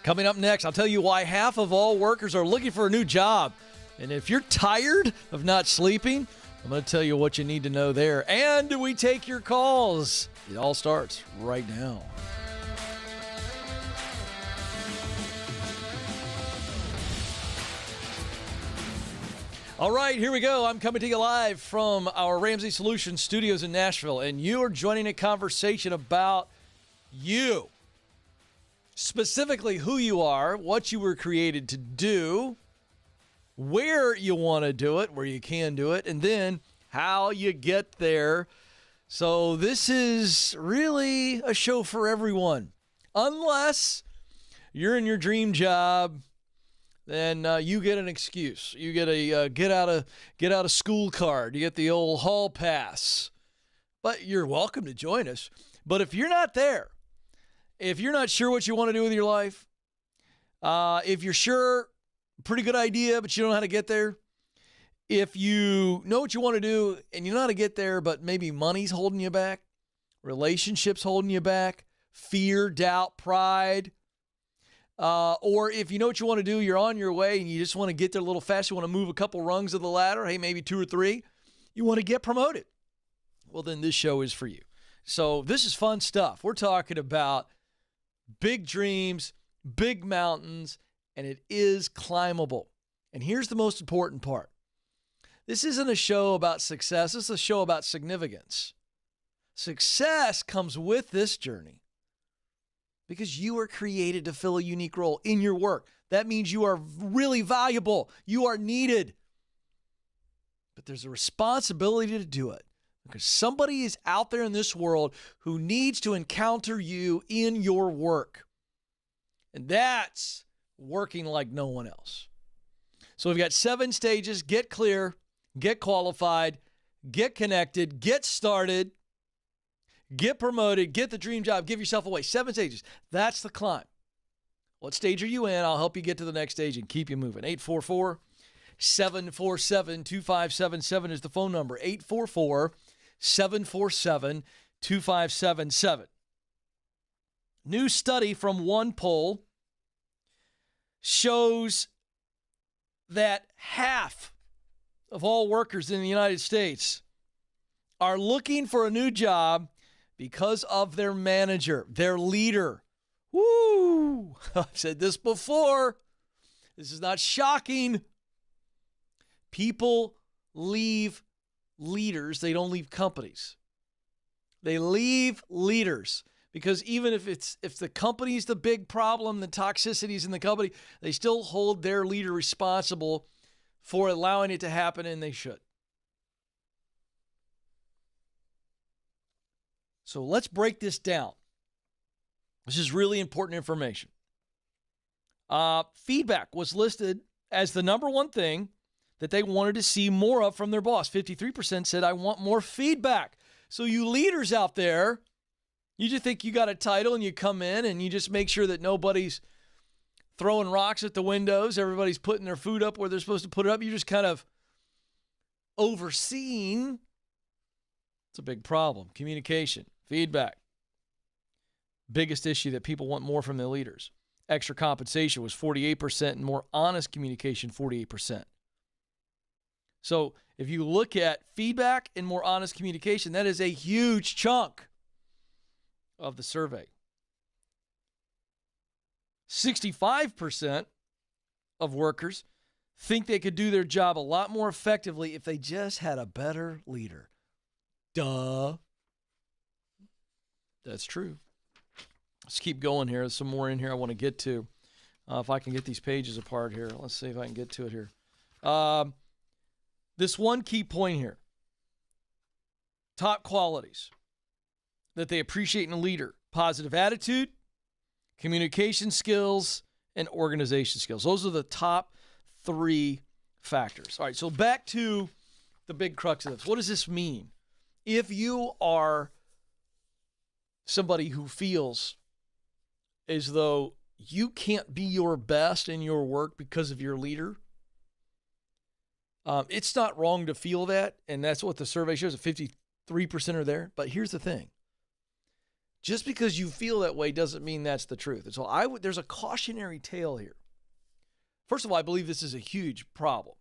Coming up next, I'll tell you why half of all workers are looking for a new job. And if you're tired of not sleeping, I'm going to tell you what you need to know there. And we take your calls. It all starts right now. All right, here we go. I'm coming to you live from our Ramsey Solutions studios in Nashville, and you are joining a conversation about you. Specifically who you are, what you were created to do, where you want to do it, where you can do it, and then how you get there. So this is really a show for everyone. Unless you're in your dream job, then you get an excuse. You get a get out of school card. You get the old hall pass. But you're welcome to join us. But if you're not there, if you're not sure what you want to do with your life, if you're sure, pretty good idea, but you don't know how to get there. If you know what you want to do and you know how to get there, but maybe money's holding you back, relationships holding you back, fear, doubt, pride, or if you know what you want to do, you're on your way and you just want to get there a little fast, you want to move a couple rungs of the ladder, hey, maybe 2 or 3, you want to get promoted. Well, then this show is for you. So this is fun stuff. We're talking about big dreams, big mountains, and it is climbable. And here's the most important part. This isn't a show about success. This is a show about significance. Success comes with this journey because you are created to fill a unique role in your work. That means you are really valuable. You are needed. But there's a responsibility to do it because somebody is out there in this world who needs to encounter you in your work. And that's working like no one else. So we've got 7 stages. Get clear, get qualified, get connected, get started, get promoted, get the dream job, give yourself away. 7 stages. That's the climb. What stage are you in? I'll help you get to the next stage and keep you moving. 844-747-2577 is the phone number. 844-747-2577. New study from one poll shows that half of all workers in the United States are looking for a new job because of their manager, their leader. Woo! I've said this before. This is not shocking. People leave leaders. They don't leave companies. They leave leaders. Because even if the company's the big problem, the toxicities in the company, they still hold their leader responsible for allowing it to happen, and they should. So let's break this down. This is really important information. Feedback was listed as the number one thing that they wanted to see more of from their boss. 53% said, I want more feedback. So you leaders out there, you just think you got a title and you come in and you just make sure that nobody's throwing rocks at the windows. Everybody's putting their food up where they're supposed to put it up. You're just kind of overseeing. It's a big problem. Communication, feedback. Biggest issue that people want more from their leaders. Extra compensation was 48% and more honest communication, 48%. So if you look at feedback and more honest communication, that is a huge chunk of the survey. 65% of workers think they could do their job a lot more effectively if they just had a better leader. Duh. That's true. Let's keep going here. There's some more in here I want to get to. If I can get these pages apart here. Let's see if I can get to it here. This one key point here. Top qualities that they appreciate in a leader. Positive attitude, communication skills, and organization skills. Those are the top 3 factors. All right, so back to the big crux of this. What does this mean? If you are somebody who feels as though you can't be your best in your work because of your leader, it's not wrong to feel that, and that's what the survey shows. 53% are there. But here's the thing. Just because you feel that way doesn't mean that's the truth. And so there's a cautionary tale here. First of all, I believe this is a huge problem.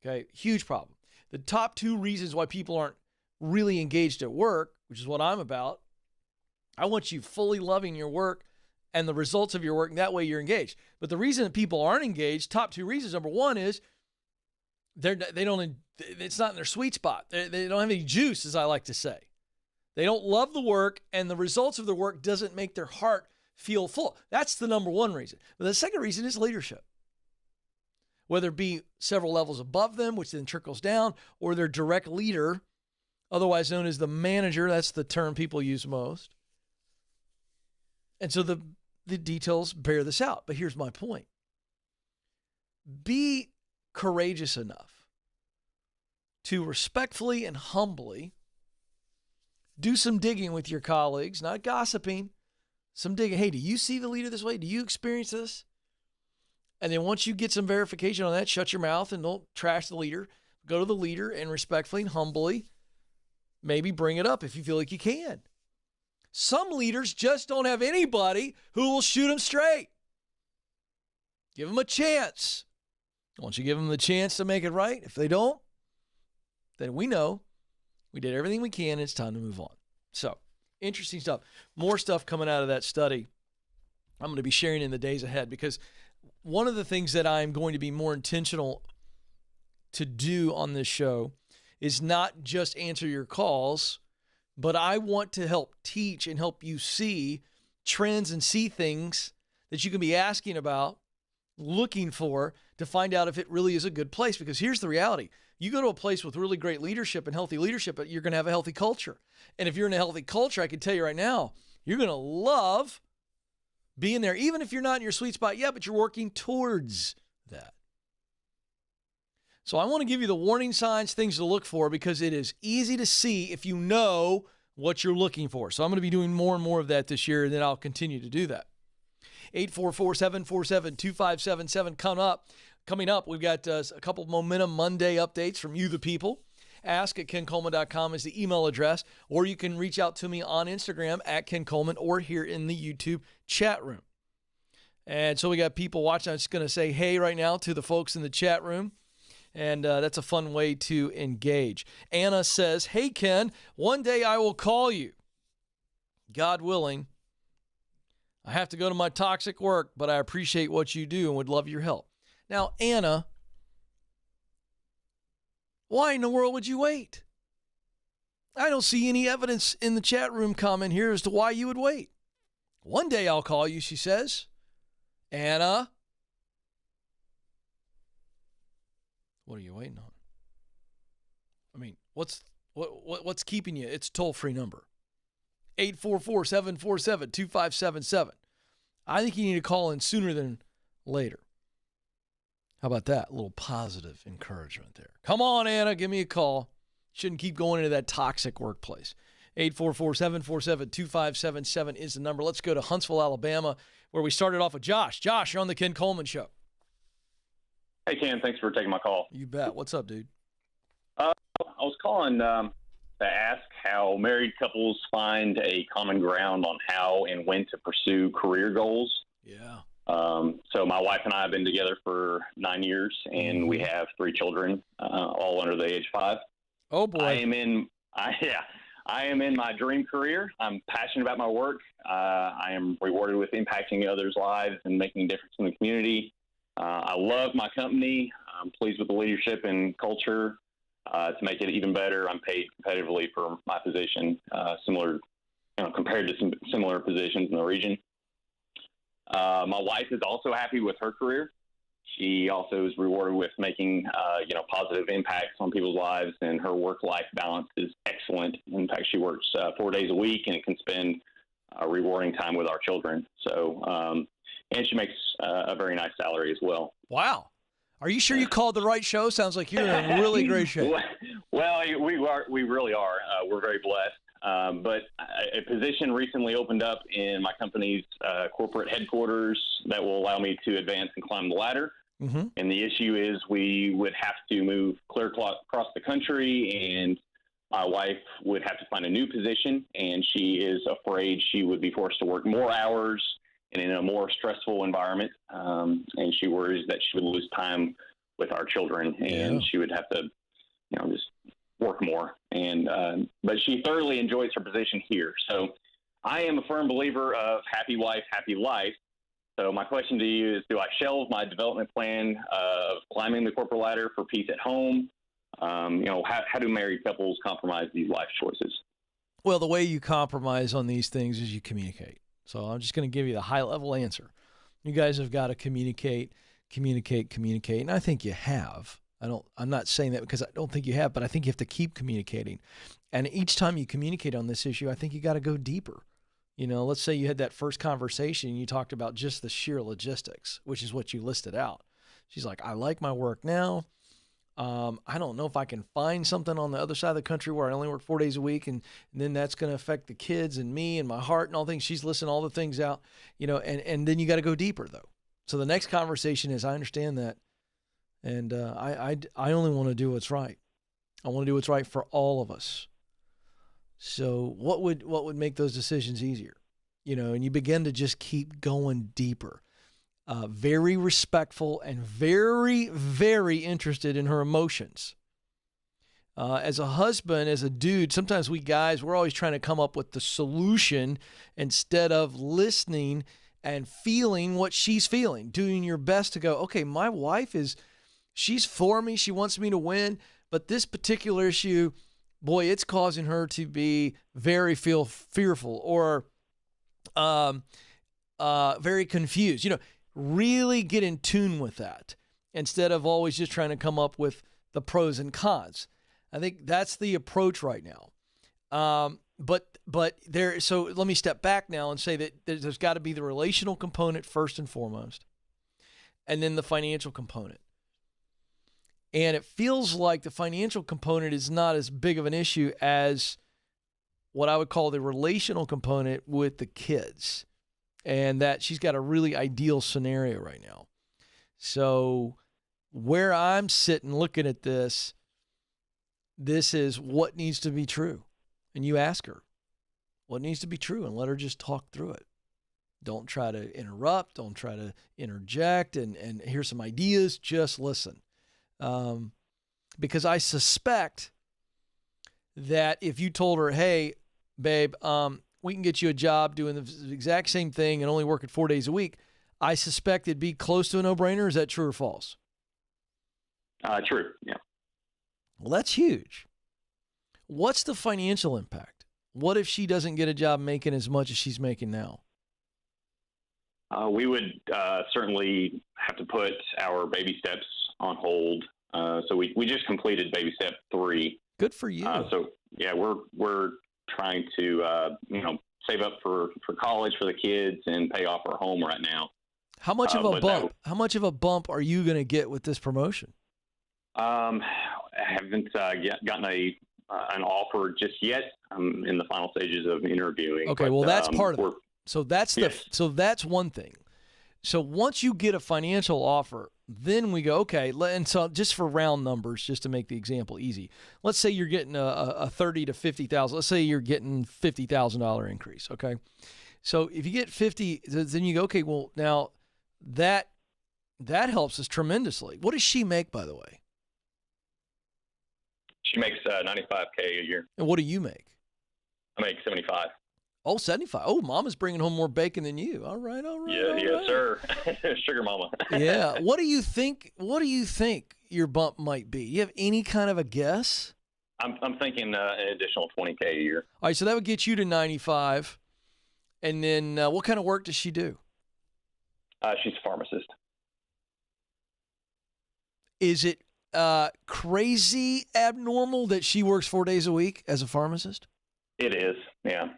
Okay, huge problem. The top 2 reasons why people aren't really engaged at work, which is what I'm about, I want you fully loving your work and the results of your work, and that way you're engaged. But the reason that people aren't engaged, top 2 reasons, number 1 is it's not in their sweet spot. They don't have any juice, as I like to say. They don't love the work, and the results of their work doesn't make their heart feel full. That's the number 1 reason. But the second reason is leadership. Whether it be several levels above them, which then trickles down, or their direct leader, otherwise known as the manager. That's the term people use most. And so the details bear this out. But here's my point. Be courageous enough to respectfully and humbly do some digging with your colleagues, not gossiping, some digging. Hey, do you see the leader this way? Do you experience this? And then once you get some verification on that, shut your mouth and don't trash the leader. Go to the leader and respectfully and humbly maybe bring it up if you feel like you can. Some leaders just don't have anybody who will shoot them straight. Give them a chance. Once you give them the chance to make it right, if they don't, then we know we did everything we can and it's time to move on. So, interesting stuff. More stuff coming out of that study I'm going to be sharing in the days ahead, because one of the things that I'm going to be more intentional to do on this show is not just answer your calls, but I want to help teach and help you see trends and see things that you can be asking about, looking for, to find out if it really is a good place. Because here's the reality. You go to a place with really great leadership and healthy leadership, but you're going to have a healthy culture. And if you're in a healthy culture, I can tell you right now, you're going to love being there, even if you're not in your sweet spot yet, but you're working towards that. So I want to give you the warning signs, things to look for, because it is easy to see if you know what you're looking for. So I'm going to be doing more and more of that this year, and then I'll continue to do that. 844-747-2577 coming up. We've got a couple of Momentum Monday updates from you, the people. Ask at kencoleman.com is the email address, or you can reach out to me on Instagram at Ken Coleman or here in the YouTube chat room. And so we got people watching. I'm just going to say hey right now to the folks in the chat room. And that's a fun way to engage. Anna says, hey, Ken, one day I will call you. God willing. I have to go to my toxic work, but I appreciate what you do and would love your help. Now, Anna, why in the world would you wait? I don't see any evidence in the chat room comment here as to why you would wait. One day I'll call you, she says. Anna, what are you waiting on? I mean, what's keeping you? It's a toll-free number. 844-747-2577. I think you need to call in sooner than later. How about that? A little positive encouragement there. Come on, Anna, give me a call. Shouldn't keep going into that toxic workplace. 844-747-2577 is the number. Let's go to Huntsville, Alabama, where we started off with Josh. Josh, you're on the Ken Coleman Show. Hey, Ken, thanks for taking my call. You bet. What's up, dude? I was calling to ask how married couples find a common ground on how and when to pursue career goals. Yeah. So my wife and I have been together for 9 years, and we have 3 children, all under the age of 5. Oh, boy. I am in my dream career. I'm passionate about my work. I am rewarded with impacting others' lives and making a difference in the community. I love my company. I'm pleased with the leadership and culture. To make it even better, I'm paid competitively for my position, compared to some similar positions in the region. My wife is also happy with her career. She also is rewarded with making, positive impacts on people's lives, and her work-life balance is excellent. In fact, she works 4 days a week and can spend rewarding time with our children. So, and she makes a very nice salary as well. Wow. Are you sure you called the right show? Sounds like you're in really great shape. Well, we really are. We're very blessed. But a position recently opened up in my company's corporate headquarters that will allow me to advance and climb the ladder. Mm-hmm. And the issue is we would have to move clear across the country and my wife would have to find a new position, and she is afraid she would be forced to work more hours and in a more stressful environment. And she worries that she would lose time with our children, and she would have to, just work more. And but she thoroughly enjoys her position here. So I am a firm believer of happy wife, happy life. So my question to you is, do I shelve my development plan of climbing the corporate ladder for peace at home? How do married couples compromise these life choices? Well, the way you compromise on these things is you communicate. So I'm just going to give you the high-level answer. You guys have got to communicate, and I think you have. I'm not saying that because I don't think you have, but I think you have to keep communicating. And each time you communicate on this issue, I think you got to go deeper. Let's say you had that first conversation and you talked about just the sheer logistics, which is what you listed out. She's like, I like my work now. I don't know if I can find something on the other side of the country where I only work 4 days a week, and then that's going to affect the kids and me and my heart and all things. She's listing all the things out, and then you got to go deeper though. So the next conversation is, I understand that, and I only want to do what's right. I want to do what's right for all of us. So what would make those decisions easier? And you begin to just keep going deeper. Very respectful and very, very interested in her emotions. As a husband, as a dude, sometimes we guys, we're always trying to come up with the solution instead of listening and feeling what she's feeling, doing your best to go, okay, my wife she's for me. She wants me to win. But this particular issue, boy, it's causing her to be very fearful or very confused. Really get in tune with that instead of always just trying to come up with the pros and cons. I think that's the approach right now. So let me step back now and say that there's got to be the relational component first and foremost, and then the financial component. And it feels like the financial component is not as big of an issue as what I would call the relational component with the kids. And that she's got a really ideal scenario right now. So where I'm sitting looking at this is what needs to be true. And you ask her what needs to be true and let her just talk through it. Don't try to interrupt. Don't try to interject and here's some ideas. Just listen. Because I suspect that if you told her, hey, babe, we can get you a job doing the exact same thing and only working 4 days a week, I suspect it'd be close to a no-brainer. Is that true or false? True, yeah. Well, that's huge. What's the financial impact? What if she doesn't get a job making as much as she's making now? We would certainly have to put our baby steps on hold. So we just completed baby step 3. Good for you. So yeah, we're trying to save up for college for the kids and pay off our home right now. How much of a bump? How much of a bump are you going to get with this promotion? I haven't gotten an offer just yet. I'm in the final stages of interviewing. Okay, well that's part of it. So that's one thing. So once you get a financial offer, then we go, okay, and so just for round numbers, just to make the example easy, let's say you're getting a $30,000 to $50,000. Let's say you're getting $50,000 increase, okay? So if you get 50, then you go, okay, well, now that helps us tremendously. What does she make, by the way? She makes $95K a year. And what do you make? I make $75. Oh, 75. Oh, Mama's bringing home more bacon than you. All right. Yeah, yes, sir. Sugar Mama. Yeah. What do you think your bump might be? You have any kind of a guess? I'm thinking an additional $20K a year. All right, so that would get you to 95. And then what kind of work does she do? She's a pharmacist. Is it crazy abnormal that she works 4 days a week as a pharmacist? It is, yeah.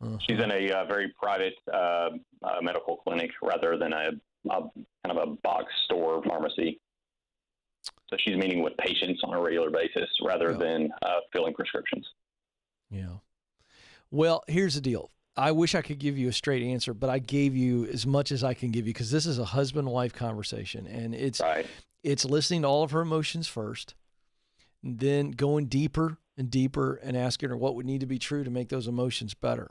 Uh-huh. She's in a very private medical clinic rather than a kind of a box store pharmacy. So she's meeting with patients on a regular basis rather than filling prescriptions. Yeah. Well, here's the deal. I wish I could give you a straight answer, but I gave you as much as I can give you because this is a husband-wife conversation, and it's listening to all of her emotions first, then going deeper and deeper and asking her what would need to be true to make those emotions better.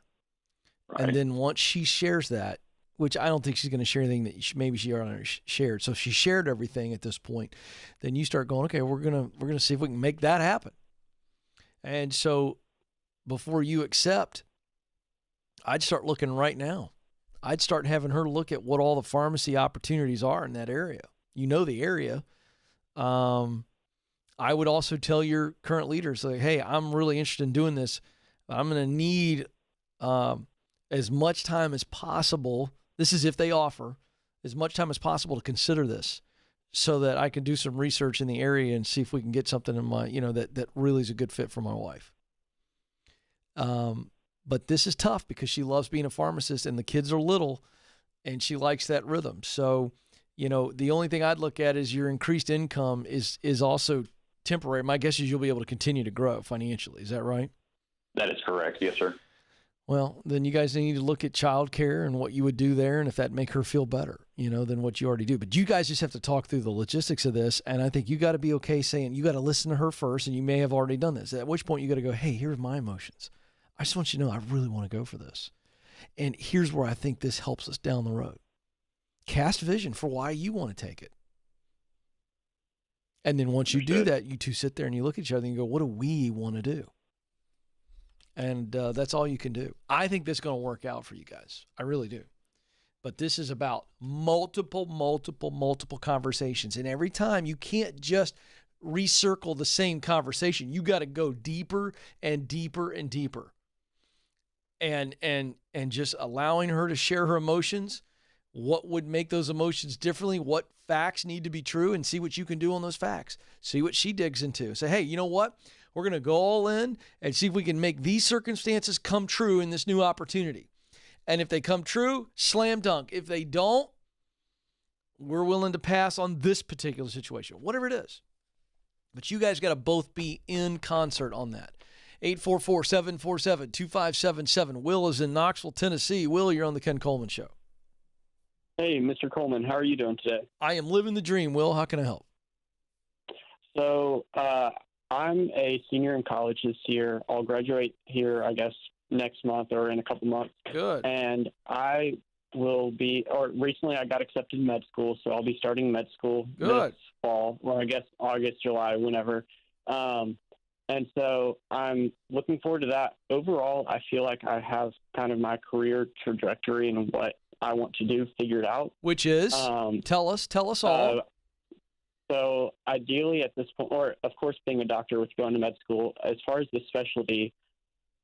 Right. And then once she shares that, which I don't think she's going to share anything that maybe she already shared. So if she shared everything at this point, then you start going, okay, we're gonna see if we can make that happen. And so before you accept, I'd start looking right now. I'd start having her look at what all the pharmacy opportunities are in that area. You know the area. I would also tell your current leaders, like, hey, I'm really interested in doing this. I'm going to need as much time as possible. This is if they offer as much time as possible to consider this, so that I can do some research in the area and see if we can get something in my, that really is a good fit for my wife. But this is tough because she loves being a pharmacist and the kids are little and she likes that rhythm. So, the only thing I'd look at is your increased income is also temporary. My guess is you'll be able to continue to grow financially. Is that right? That is correct. Yes, sir. Well, then you guys need to look at childcare and what you would do there, and if that make her feel better, than what you already do. But you guys just have to talk through the logistics of this, and I think you got to be okay saying you got to listen to her first, and you may have already done this. At which point you got to go, hey, here's my emotions. I just want you to know I really want to go for this, and here's where I think this helps us down the road. Cast vision for why you want to take it. And then once you do that, you two sit there and you look at each other and you go, what do we want to do? And that's all you can do. I think this is going to work out for you guys. I really do. But this is about multiple conversations. And every time you can't just recircle the same conversation. You got to go deeper and deeper and deeper. And just allowing her to share her emotions, what would make those emotions differently, what facts need to be true, and see what you can do on those facts. See what she digs into. Say, hey, you know what? We're going to go all in and see if we can make these circumstances come true in this new opportunity. And if they come true, slam dunk. If they don't, we're willing to pass on this particular situation, whatever it is. But you guys got to both be in concert on that. 844-747-2577. Will is in Knoxville, Tennessee. Will, you're on the Ken Coleman Show. Hey, Mr. Coleman, how are you doing today? I am living the dream, Will. How can I help? So I'm a senior in college this year. I'll graduate here, I guess, next month or in a couple months. Good. And recently I got accepted in med school, so I'll be starting med school this fall, or I guess August, July, whenever. And so I'm looking forward to that. Overall, I feel like I have kind of my career trajectory and what I want to do figured out. Which is? Tell us all. So ideally at this point, or of course being a doctor with going to med school, as far as the specialty,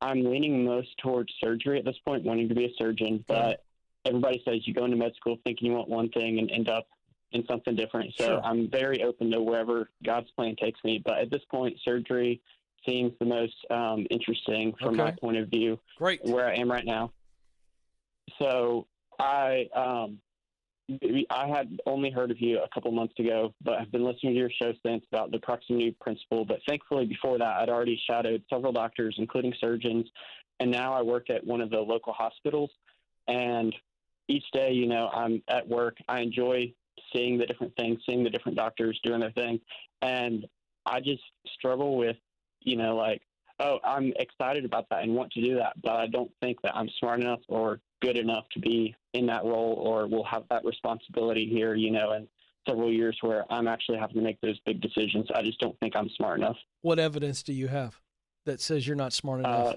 I'm leaning most towards surgery at this point, wanting to be a surgeon. But everybody says you go into med school thinking you want one thing and end up in something different. So I'm very open to wherever God's plan takes me. But at this point, surgery seems the most interesting from my point of view. Great. Where I am right now. So I had only heard of you a couple months ago, but I've been listening to your show since about the proximity principle. But thankfully, before that, I'd already shadowed several doctors, including surgeons, and now I work at one of the local hospitals. And each day, I'm at work. I enjoy seeing the different things, seeing the different doctors doing their thing, and I just struggle with, I'm excited about that and want to do that, but I don't think that I'm smart enough or good enough to be in that role, or will have that responsibility here, in several years where I'm actually having to make those big decisions. I just don't think I'm smart enough. What evidence do you have that says you're not smart enough?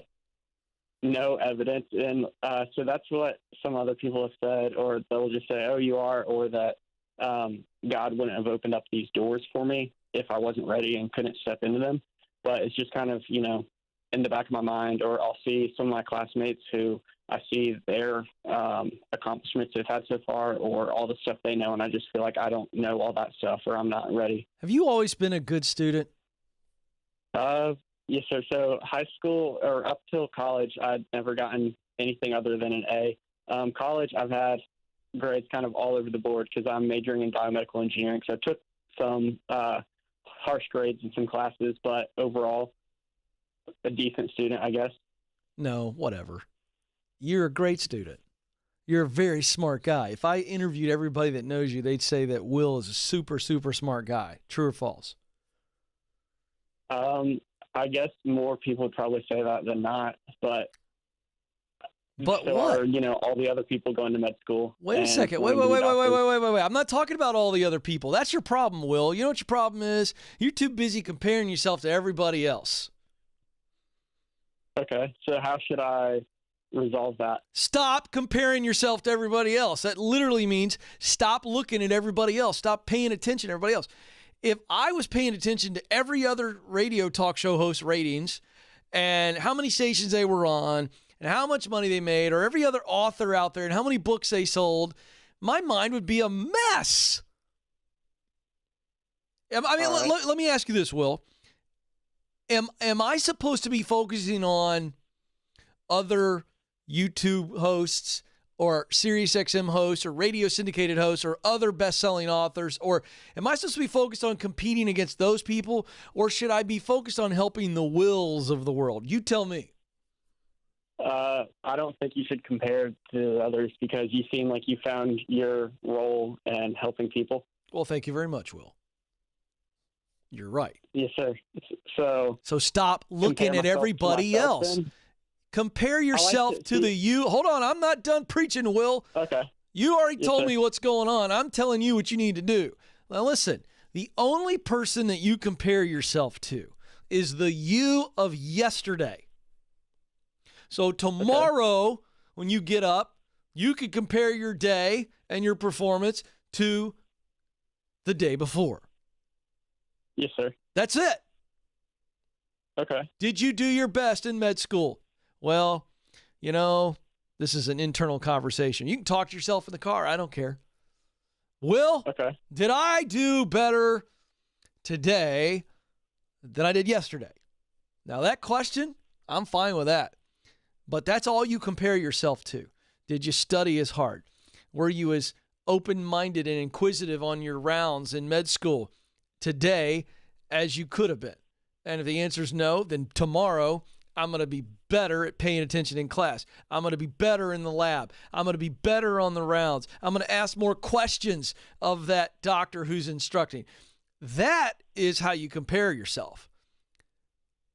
No evidence. And so that's what some other people have said, or they'll just say, oh, you are, or that God wouldn't have opened up these doors for me if I wasn't ready and couldn't step into them. But it's just kind of, in the back of my mind, or I'll see some of my classmates who I see their accomplishments they've had so far, or all the stuff they know, and I just feel like I don't know all that stuff, or I'm not ready. Have you always been a good student? Yes, sir. So high school, or up till college, I'd never gotten anything other than an A. College, I've had grades kind of all over the board because I'm majoring in biomedical engineering. So I took some harsh grades in some classes, but overall, a decent student, I guess. No, whatever. You're a great student. You're a very smart guy. If I interviewed everybody that knows you, they'd say that Will is a super, super smart guy. True or false? I I guess more people would probably say that than not, but so what? are, all the other people going to med school. Wait a second. Wait. I'm not talking about all the other people. That's your problem, Will. You know what your problem is? You're too busy comparing yourself to everybody else. Okay, so how should I resolve that? Stop comparing yourself to everybody else. That literally means stop looking at everybody else. Stop paying attention to everybody else. If I was paying attention to every other radio talk show host ratings and how many stations they were on and how much money they made, or every other author out there and how many books they sold, my mind would be a mess. Let me ask you this, Will. Am I supposed to be focusing on other YouTube hosts or SiriusXM hosts or radio syndicated hosts or other best-selling authors? Or am I supposed to be focused on competing against those people? Or should I be focused on helping the Wills of the world? You tell me. I don't think you should compare to others because you seem like you found your role in helping people. Well, thank you very much, Will. You're right. Yes, sir. So stop looking at everybody else. Then? Compare yourself to the you. Hold on, I'm not done preaching, Will. Okay. You already told me what's going on. I'm telling you what you need to do. Now listen, the only person that you compare yourself to is the you of yesterday. So tomorrow, when you get up, you can compare your day and your performance to the day before. Yes, sir. That's it. Okay. Did you do your best in med school? Well, this is an internal conversation. You can talk to yourself in the car. I don't care. Will, okay. Did I do better today than I did yesterday? Now, that question, I'm fine with that. But that's all you compare yourself to. Did you study as hard? Were you as open-minded and inquisitive on your rounds in med school today as you could have been? And if the answer is no, then tomorrow I'm going to be better at paying attention in class. I'm going to be better in the lab. I'm going to be better on the rounds. I'm going to ask more questions of that doctor who's instructing. That is how you compare yourself.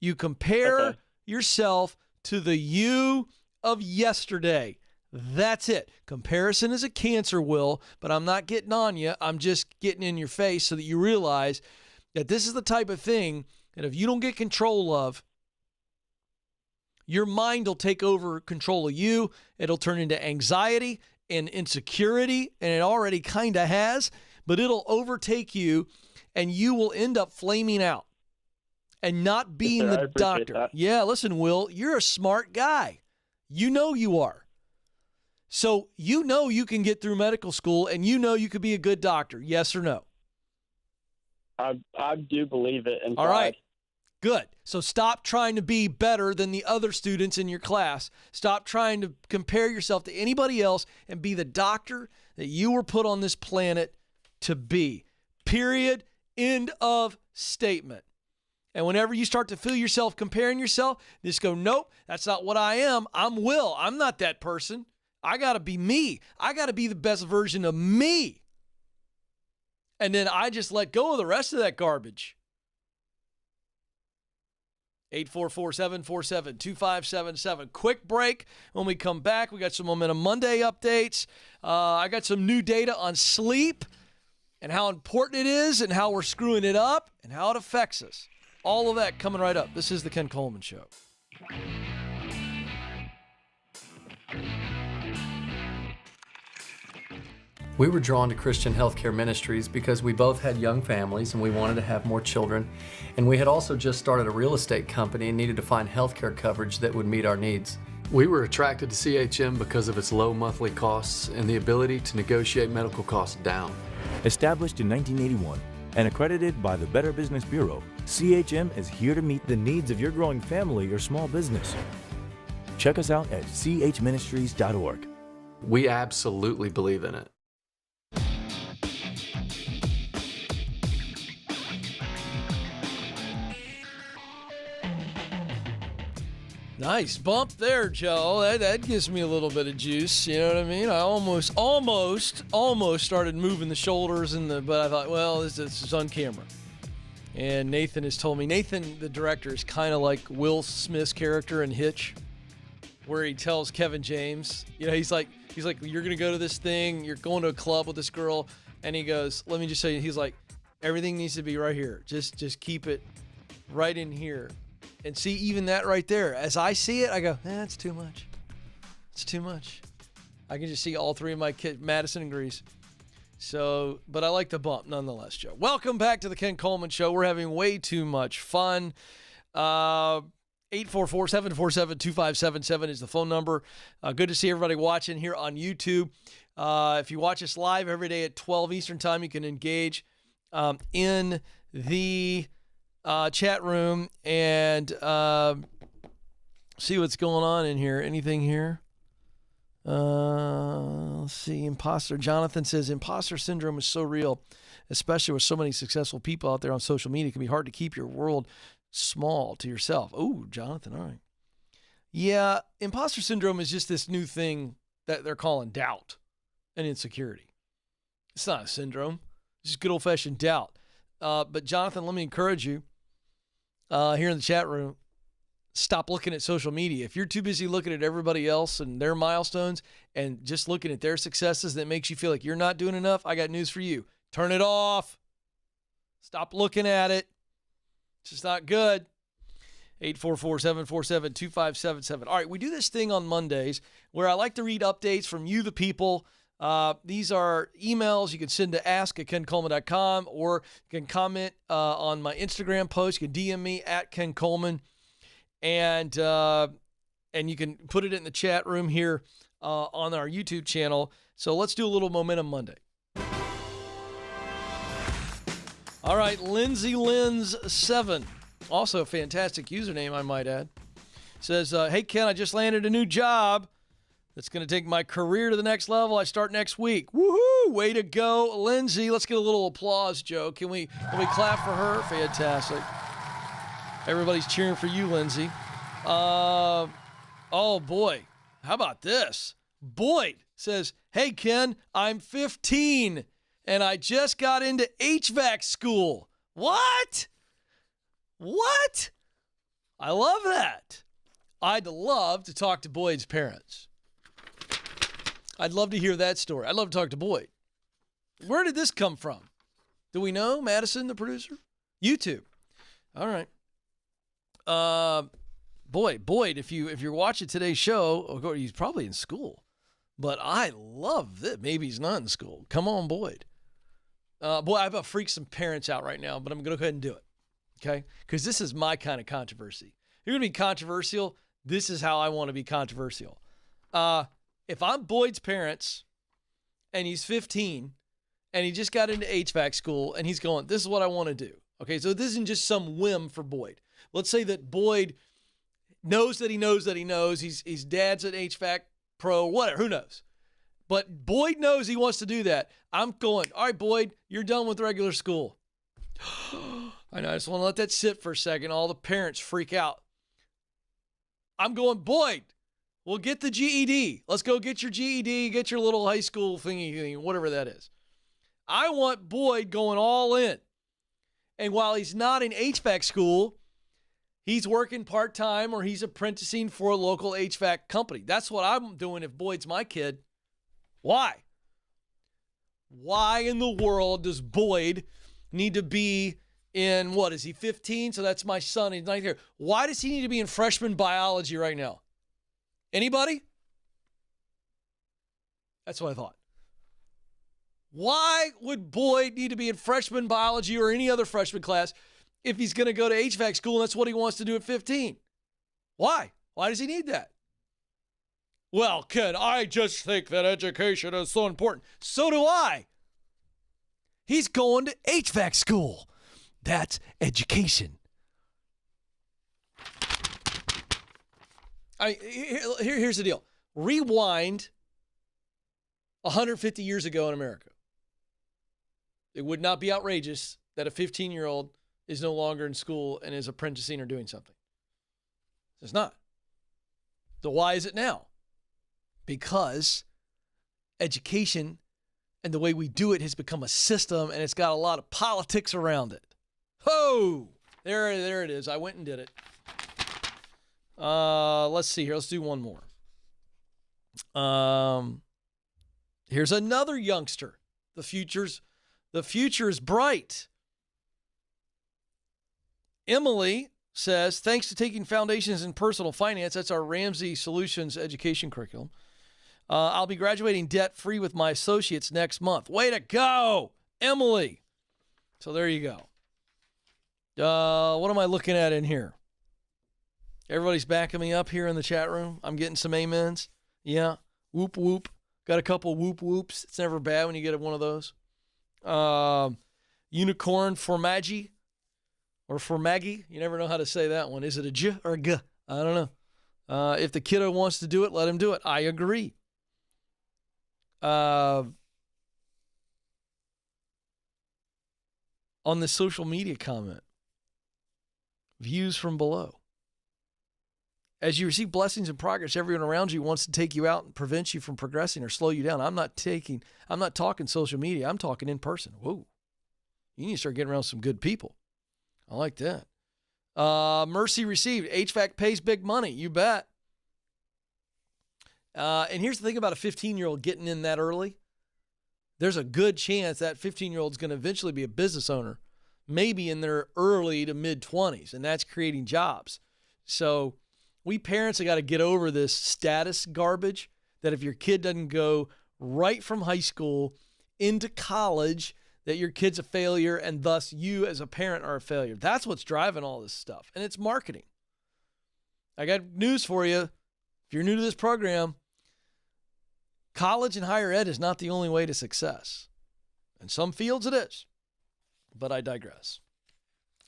You compare yourself to the you of yesterday. That's it. Comparison is a cancer, Will, but I'm not getting on you. I'm just getting in your face so that you realize that this is the type of thing that if you don't get control of, your mind will take over control of you. It'll turn into anxiety and insecurity, and it already kind of has, but it'll overtake you, and you will end up flaming out and not being the doctor. That. Yeah, listen, Will, you're a smart guy. You know you are. So you can get through medical school, and you could be a good doctor. Yes or no? I do believe it. All right. Good. So stop trying to be better than the other students in your class. Stop trying to compare yourself to anybody else and be the doctor that you were put on this planet to be. Period. End of statement. And whenever you start to feel yourself comparing yourself, just go, nope, that's not what I am. I'm Will. I'm not that person. I got to be me. I got to be the best version of me. And then I just let go of the rest of that garbage. 844-747-2577. Quick break. When we come back, we got some Momentum Monday updates. I got some new data on sleep and how important it is and how we're screwing it up and how it affects us. All of that coming right up. This is the Ken Coleman Show. We were drawn to Christian Healthcare Ministries because we both had young families and we wanted to have more children. And we had also just started a real estate company and needed to find healthcare coverage that would meet our needs. We were attracted to CHM because of its low monthly costs and the ability to negotiate medical costs down. Established in 1981 and accredited by the Better Business Bureau, CHM is here to meet the needs of your growing family or small business. Check us out at chministries.org. We absolutely believe in it. Nice bump there, Joe. That gives me a little bit of juice. You know what I mean? I almost started moving the shoulders but I thought, well, this is on camera. And Nathan has told me, Nathan, the director, is kind of like Will Smith's character in Hitch, where he tells Kevin James, he's like, you're going to go to this thing, you're going to a club with this girl, and he goes, let me just say, he's like, everything needs to be right here. Just keep it right in here. And see, even that right there, as I see it, I go, that's too much. It's too much. I can just see all three of my kids, Madison agrees. So, but I like the bump nonetheless, Joe. Welcome back to the Ken Coleman Show. We're having way too much fun. 844-747-2577 is the phone number. Good to see everybody watching here on YouTube. If you watch us live every day at 12 Eastern Time, you can engage in the chat room and see what's going on in here. Anything here? Let's see. Imposter. Jonathan says, imposter syndrome is so real, especially with so many successful people out there on social media. It can be hard to keep your world small to yourself. Oh, Jonathan. All right. Yeah. Imposter syndrome is just this new thing that they're calling doubt and insecurity. It's not a syndrome. It's just good old fashioned doubt. But Jonathan, let me encourage you here in the chat room, stop looking at social media. If you're too busy looking at everybody else and their milestones and just looking at their successes that makes you feel like you're not doing enough, I got news for you. Turn it off. Stop looking at it. It's just not good. 844-747-2577. All right, we do this thing on Mondays where I like to read updates from you, the people. These are emails you can send to ask@kencoleman.com, or you can comment on my Instagram post. You can DM me at Ken Coleman. And you can put it in the chat room here on our YouTube channel. So let's do a little Momentum Monday. All right, Lindsay Lynn's 7, also a fantastic username, I might add, says, hey, Ken, I just landed a new job that's going to take my career to the next level. I start next week. Woohoo! Way to go, Lindsay. Let's get a little applause, Joe. Can we clap for her? Fantastic. Everybody's cheering for you, Lindsay. Oh, boy. How about this? Boyd says, hey, Ken, I'm 15, and I just got into HVAC school. What? I love that. I'd love to talk to Boyd's parents. I'd love to hear that story. I'd love to talk to Boyd. Where did this come from? Do we know? Madison, the producer? YouTube. All right. Boyd, if you're watching today's show, he's probably in school. But I love that. Maybe he's not in school. Come on, Boyd. Boy, I've about freaked some parents out right now, but I'm going to go ahead and do it. Okay? Because this is my kind of controversy. You're going to be controversial. This is how I want to be controversial. If I'm Boyd's parents and he's 15 and he just got into HVAC school and he's going, this is what I want to do. Okay, so this isn't just some whim for Boyd. Let's say that Boyd knows that he knows that he knows. He's dad's an HVAC pro, whatever, who knows. But Boyd knows he wants to do that. I'm going, all right, Boyd, you're done with regular school. I know, I just want to let that sit for a second. All the parents freak out. I'm going, Boyd, we'll get the GED. Let's go get your GED, get your little high school thingy, whatever that is. I want Boyd going all in. And while he's not in HVAC school, he's working part-time or he's apprenticing for a local HVAC company. That's what I'm doing if Boyd's my kid. Why? Why in the world does Boyd need to be in, what, is he 15? So that's my son. He's 9 here. Why does he need to be in freshman biology right now? Anybody? That's what I thought. Why would Boyd need to be in freshman biology or any other freshman class if he's going to go to HVAC school and that's what he wants to do at 15? Why? Why does he need that? Well, Ken, I just think that education is so important. So do I. He's going to HVAC school. That's education. Here's the deal. Rewind 150 years ago in America. It would not be outrageous that a 15-year-old is no longer in school and is apprenticing or doing something. It's not. So why is it now? Because education and the way we do it has become a system and it's got a lot of politics around it. Ho! There it is. I went and did it. Let's see here. Let's do one more. Here's another youngster. The future is bright. Emily says, thanks to taking Foundations in Personal Finance, that's our Ramsey Solutions education curriculum, I'll be graduating debt-free with my associates next month. Way to go, Emily. So there you go. What am I looking at in here? Everybody's backing me up here in the chat room. I'm getting some amens. Yeah. Whoop, whoop. Got a couple whoop, whoops. It's never bad when you get one of those. Unicorn Formaggi or Formaggi. You never know how to say that one. Is it a J or a G? I don't know. If the kiddo wants to do it, let him do it. I agree. On the social media comment, views from below. As you receive blessings and progress, everyone around you wants to take you out and prevent you from progressing or slow you down. I'm not talking social media. I'm talking in person. Whoa. You need to start getting around some good people. I like that. Mercy received. HVAC pays big money. You bet. And here's the thing about a 15-year-old getting in that early. There's a good chance that 15-year-old is going to eventually be a business owner, maybe in their early to mid-20s, and that's creating jobs. So we parents have got to get over this status garbage that if your kid doesn't go right from high school into college, that your kid's a failure and thus you as a parent are a failure. That's what's driving all this stuff, and it's marketing. I got news for you. If you're new to this program, college and higher ed is not the only way to success. In some fields it is, but I digress.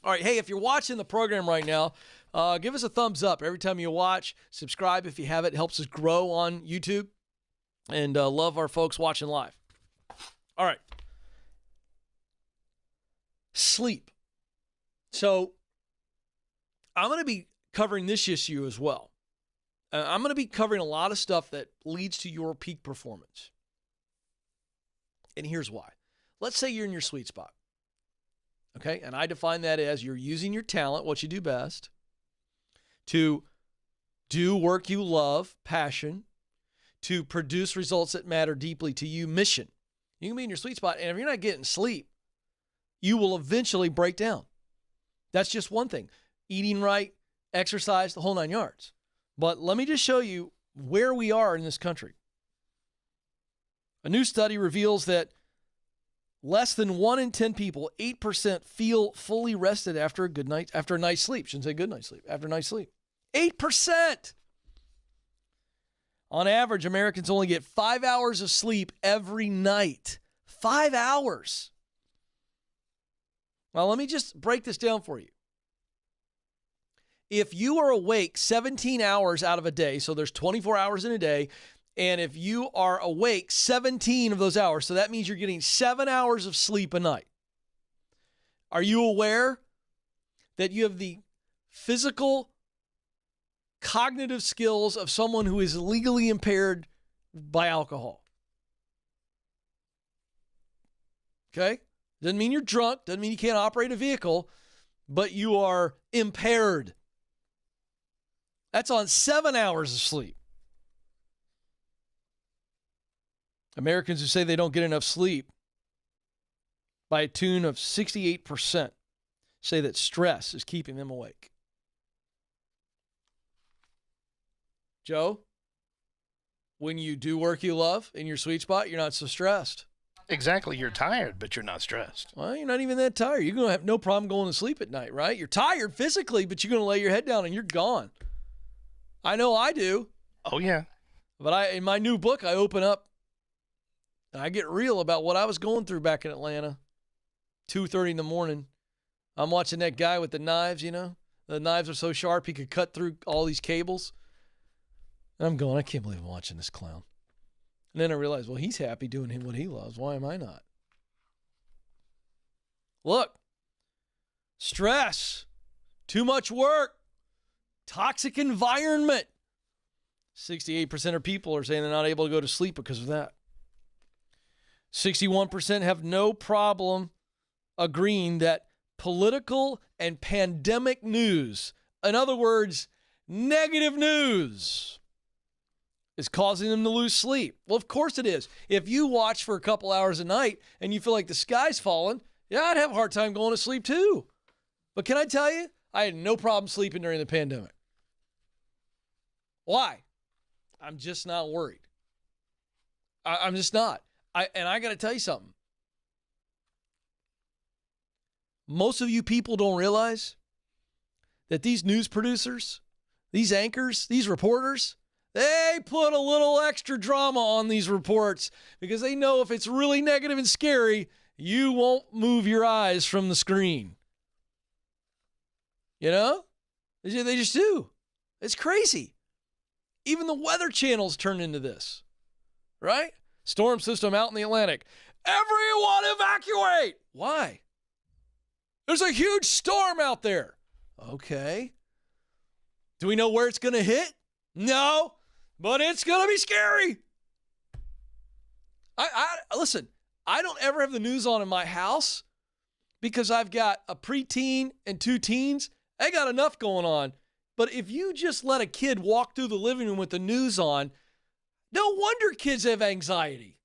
All right, hey, if you're watching the program right now, give us a thumbs up every time you watch. Subscribe if you have it. It helps us grow on YouTube. And love our folks watching live. All right. Sleep. So I'm going to be covering this issue as well. I'm going to be covering a lot of stuff that leads to your peak performance. And here's why. Let's say you're in your sweet spot. Okay? And I define that as you're using your talent, what you do best, to do work you love, passion, to produce results that matter deeply to you, mission. You can be in your sweet spot, and if you're not getting sleep, you will eventually break down. That's just one thing. Eating right, exercise, the whole 9 yards. But let me just show you where we are in this country. A new study reveals that less than 1 in 10 people, 8%, feel fully rested after a night's sleep. Shouldn't say good night's sleep. After a night's sleep. 8%. On average, Americans only get 5 hours of sleep every night. 5 hours. Well, let me just break this down for you. If you are awake 17 hours out of a day, so there's 24 hours in a day, and if you are awake 17 of those hours, so that means you're getting 7 hours of sleep a night. Are you aware that you have the physical, cognitive skills of someone who is legally impaired by alcohol? Okay? Doesn't mean you're drunk, doesn't mean you can't operate a vehicle, but you are impaired. That's on 7 hours of sleep. Americans who say they don't get enough sleep, by a tune of 68%, say that stress is keeping them awake. Joe, when you do work you love in your sweet spot, you're not so stressed. Exactly. You're tired, but you're not stressed. Well, you're not even that tired. You're going to have no problem going to sleep at night, right? You're tired physically, but you're going to lay your head down and you're gone. I know I do. Oh, yeah. But in my new book, I open up and I get real about what I was going through back in Atlanta. 2:30 in the morning. I'm watching that guy with the knives, you know. The knives are so sharp he could cut through all these cables. And I'm going, I can't believe I'm watching this clown. And then I realized, well, he's happy doing what he loves. Why am I not? Look, stress, too much work, toxic environment. 68% of people are saying they're not able to go to sleep because of that. 61% have no problem agreeing that political and pandemic news, in other words, negative news, is causing them to lose sleep. Well, of course it is. If you watch for a couple hours a night and you feel like the sky's falling, yeah, I'd have a hard time going to sleep too. But can I tell you, I had no problem sleeping during the pandemic. Why? I'm just not worried. I'm just not. And I got to tell you something. Most of you people don't realize that these news producers, these anchors, these reporters, they put a little extra drama on these reports because they know if it's really negative and scary, you won't move your eyes from the screen. You know? They just do. It's crazy. Even the weather channels turn into this, right? Storm system out in the Atlantic. Everyone evacuate! Why? There's a huge storm out there. Okay. Do we know where it's going to hit? No, but it's going to be scary. Listen, I don't ever have the news on in my house because I've got a preteen and 2 teens. I got enough going on. But if you just let a kid walk through the living room with the news on, no wonder kids have anxiety.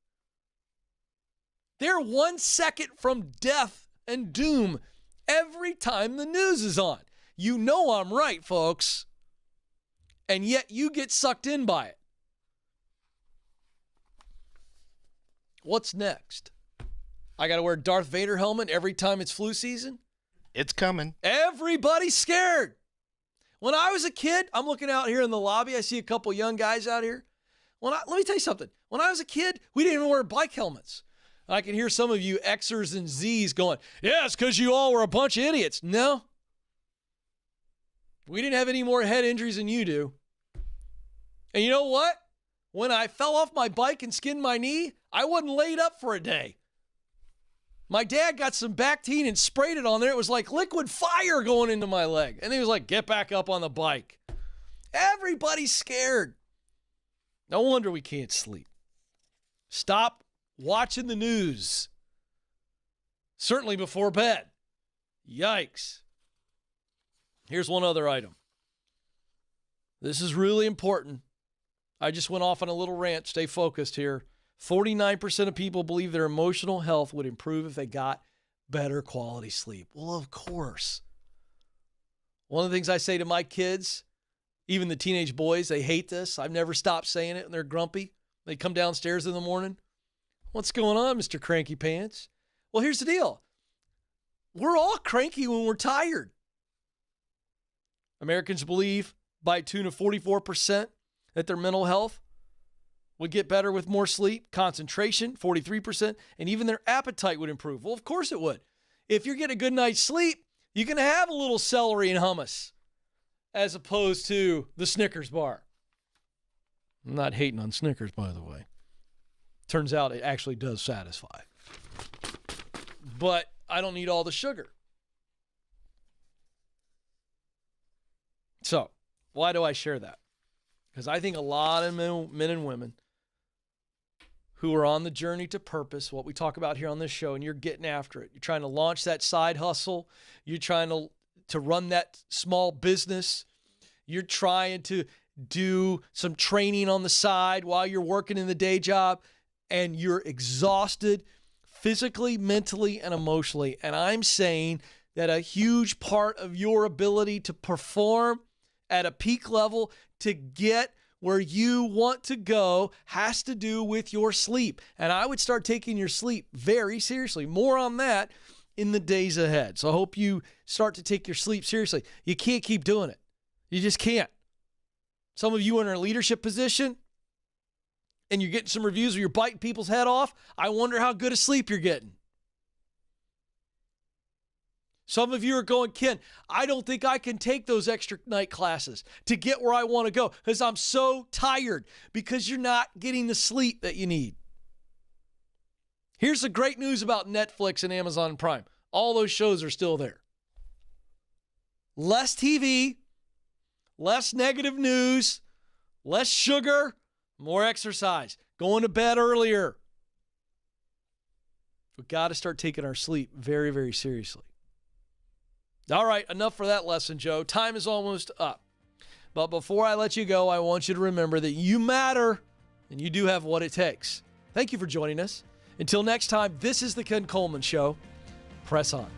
They're 1 second from death and doom every time the news is on. You know I'm right, folks. And yet you get sucked in by it. What's next? I got to wear Darth Vader helmet every time it's flu season? It's coming. Everybody's scared. When I was a kid, I'm looking out here in the lobby. I see a couple young guys out here. Let me tell you something. When I was a kid, we didn't even wear bike helmets. I can hear some of you Xers and Zs going, yeah, it's because you all were a bunch of idiots. No. We didn't have any more head injuries than you do. And you know what? When I fell off my bike and skinned my knee, I wasn't laid up for a day. My dad got some Bactine and sprayed it on there. It was like liquid fire going into my leg. And he was like, get back up on the bike. Everybody's scared. No wonder we can't sleep. Stop watching the news. Certainly before bed. Yikes. Here's one other item. This is really important. I just went off on a little rant. Stay focused here. 49% of people believe their emotional health would improve if they got better quality sleep. Well, of course. One of the things I say to my kids, even the teenage boys, they hate this. I've never stopped saying it, and they're grumpy. They come downstairs in the morning. What's going on, Mr. Cranky Pants? Well, here's the deal. We're all cranky when we're tired. Americans believe by a tune of 44% that their mental health would get better with more sleep, concentration, 43%, and even their appetite would improve. Well, of course it would. If you're getting a good night's sleep, you can have a little celery and hummus as opposed to the Snickers bar. I'm not hating on Snickers, by the way. Turns out it actually does satisfy. But I don't need all the sugar. So, why do I share that? Because I think a lot of men and women who are on the journey to purpose, what we talk about here on this show, and you're getting after it. You're trying to launch that side hustle. You're trying to run that small business. You're trying to do some training on the side while you're working in the day job, and you're exhausted physically, mentally, and emotionally. And I'm saying that a huge part of your ability to perform at a peak level, to get where you want to go, has to do with your sleep. And I would start taking your sleep very seriously. More on that in the days ahead. So I hope you start to take your sleep seriously. You can't keep doing it. You just can't. Some of you are in a leadership position and you're getting some reviews where you're biting people's head off. I wonder how good a sleep you're getting. Some of you are going, Ken, I don't think I can take those extra night classes to get where I want to go because I'm so tired, because you're not getting the sleep that you need. Here's the great news about Netflix and Amazon Prime. All those shows are still there. Less TV, less negative news, less sugar, more exercise, going to bed earlier. We've got to start taking our sleep very, very seriously. All right, enough for that lesson, Joe. Time is almost up. But before I let you go, I want you to remember that you matter and you do have what it takes. Thank you for joining us. Until next time, this is the Ken Coleman Show. Press on.